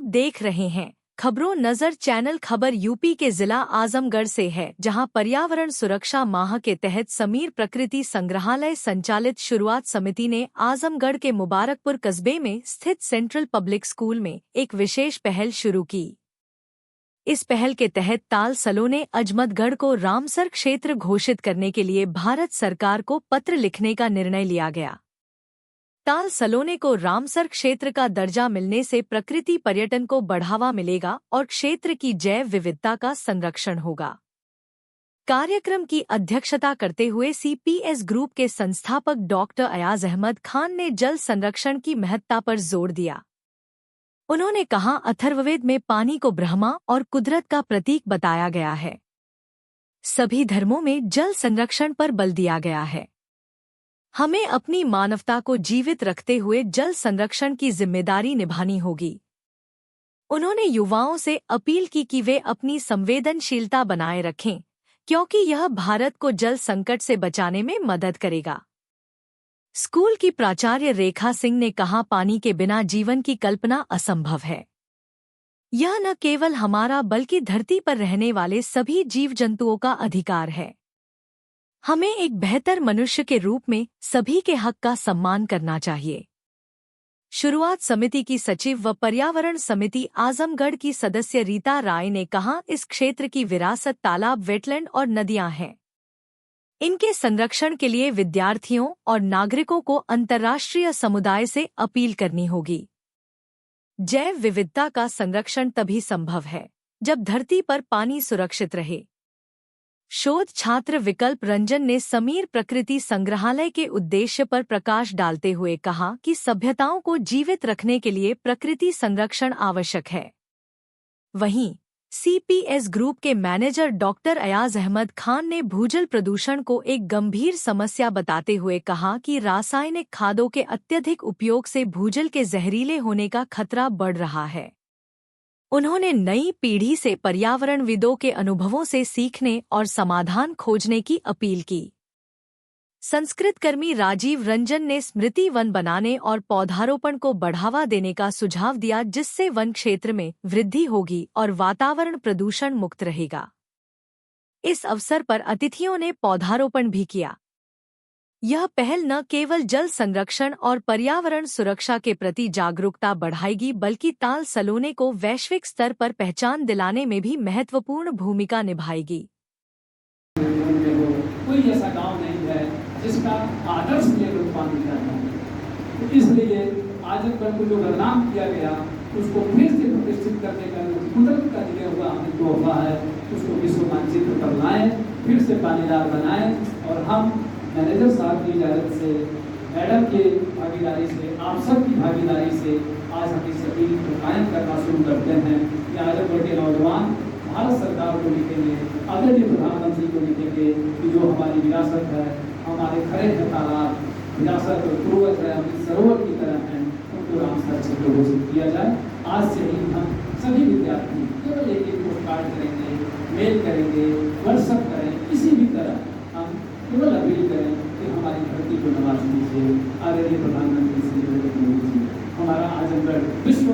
आप देख रहे हैं खबरों नजर चैनल। खबर यूपी के जिला आजमगढ़ से है, जहां पर्यावरण सुरक्षा माह के तहत समीर प्रकृति संग्रहालय संचालित शुरुआत समिति ने आजमगढ़ के मुबारकपुर कस्बे में स्थित सेंट्रल पब्लिक स्कूल में एक विशेष पहल शुरू की। इस पहल के तहत ताल सलोने अजमतगढ़ को रामसर क्षेत्र घोषित करने के लिए भारत सरकार को पत्र लिखने का निर्णय लिया गया। ताल सलोने को रामसर क्षेत्र का दर्जा मिलने से प्रकृति पर्यटन को बढ़ावा मिलेगा और क्षेत्र की जैव विविधता का संरक्षण होगा। कार्यक्रम की अध्यक्षता करते हुए सीपीएस ग्रुप के संस्थापक डॉक्टर अयाज अहमद खान ने जल संरक्षण की महत्ता पर जोर दिया। उन्होंने कहा, अथर्ववेद में पानी को ब्रह्मा और कुदरत का प्रतीक बताया गया है। सभी धर्मों में जल संरक्षण पर बल दिया गया है। हमें अपनी मानवता को जीवित रखते हुए जल संरक्षण की जिम्मेदारी निभानी होगी। उन्होंने युवाओं से अपील की कि वे अपनी संवेदनशीलता बनाए रखें, क्योंकि यह भारत को जल संकट से बचाने में मदद करेगा। स्कूल की प्राचार्य रेखा सिंह ने कहा, पानी के बिना जीवन की कल्पना असंभव है। यह न केवल हमारा बल्कि धरती पर रहने वाले सभी जीव जंतुओं का अधिकार है। हमें एक बेहतर मनुष्य के रूप में सभी के हक का सम्मान करना चाहिए। शुरुआत समिति की सचिव व पर्यावरण समिति आजमगढ़ की सदस्य रीता राय ने कहा, इस क्षेत्र की विरासत तालाब, वेटलैंड और नदियां हैं। इनके संरक्षण के लिए विद्यार्थियों और नागरिकों को अंतर्राष्ट्रीय समुदाय से अपील करनी होगी। जैव विविधता का संरक्षण तभी संभव है जब धरती पर पानी सुरक्षित रहे। शोध छात्र विकल्प रंजन ने समीर प्रकृति संग्रहालय के उद्देश्य पर प्रकाश डालते हुए कहा कि सभ्यताओं को जीवित रखने के लिए प्रकृति संरक्षण आवश्यक है। वहीं सीपीएस ग्रुप के मैनेजर डॉक्टर अयाज अहमद खान ने भूजल प्रदूषण को एक गंभीर समस्या बताते हुए कहा कि रासायनिक खादों के अत्यधिक उपयोग से भूजल के जहरीले होने का खतरा बढ़ रहा है। उन्होंने नई पीढ़ी से पर्यावरणविदों के अनुभवों से सीखने और समाधान खोजने की अपील की। संस्कृत कर्मी राजीव रंजन ने स्मृति वन बनाने और पौधारोपण को बढ़ावा देने का सुझाव दिया, जिससे वन क्षेत्र में वृद्धि होगी और वातावरण प्रदूषण मुक्त रहेगा। इस अवसर पर अतिथियों ने पौधारोपण भी किया। यह पहल न केवल जल संरक्षण और पर्यावरण सुरक्षा के प्रति जागरूकता बढ़ाएगी, बल्कि ताल सलोने को वैश्विक स्तर पर पहचान दिलाने में भी महत्वपूर्ण भूमिका निभाएगी। कोई ऐसा गांव नहीं है जिसका आदर्श लेवल पानी का है। तो इसलिए आजमगढ़ को जो बदनाम किया गया, उसको फिर से प्रतिष्ठित करने का जो कुदरत का दिया हुआ हमें तोहफा है, उसको विश्व मानचित्र पर लाएं, फिर से पानीदार बनाएं। और हम मैनेजर साहब की इजाज़त से, मैडम की भागीदारी से, आप सब की भागीदारी से आज हम इस अपील को कायम करना शुरू करते हैं कि आजमगढ़ के नौजवान भारत सरकार को लिखेंगे, आदरणीय प्रधानमंत्री को लिखेंगे कि जो हमारी विरासत है, हमारे खरे हैं तालाब, विरासत और पूर्वज है, अमृत सरोवर की तरह हैं, उनको रामसर क्षेत्र घोषित किया जाए। आज से ही हम सभी विद्यार्थी केवल एक पोस्ट कार्ड करेंगे, मेल करेंगे, व्हाट्सअप करें, किसी भी तरह हम केवल अपील करें कि हमारी धरती को नवाज लीजिए। आदरणीय प्रधानमंत्री श्री नरेंद्र मोदी जी, हमारा आजमगढ़ विश्व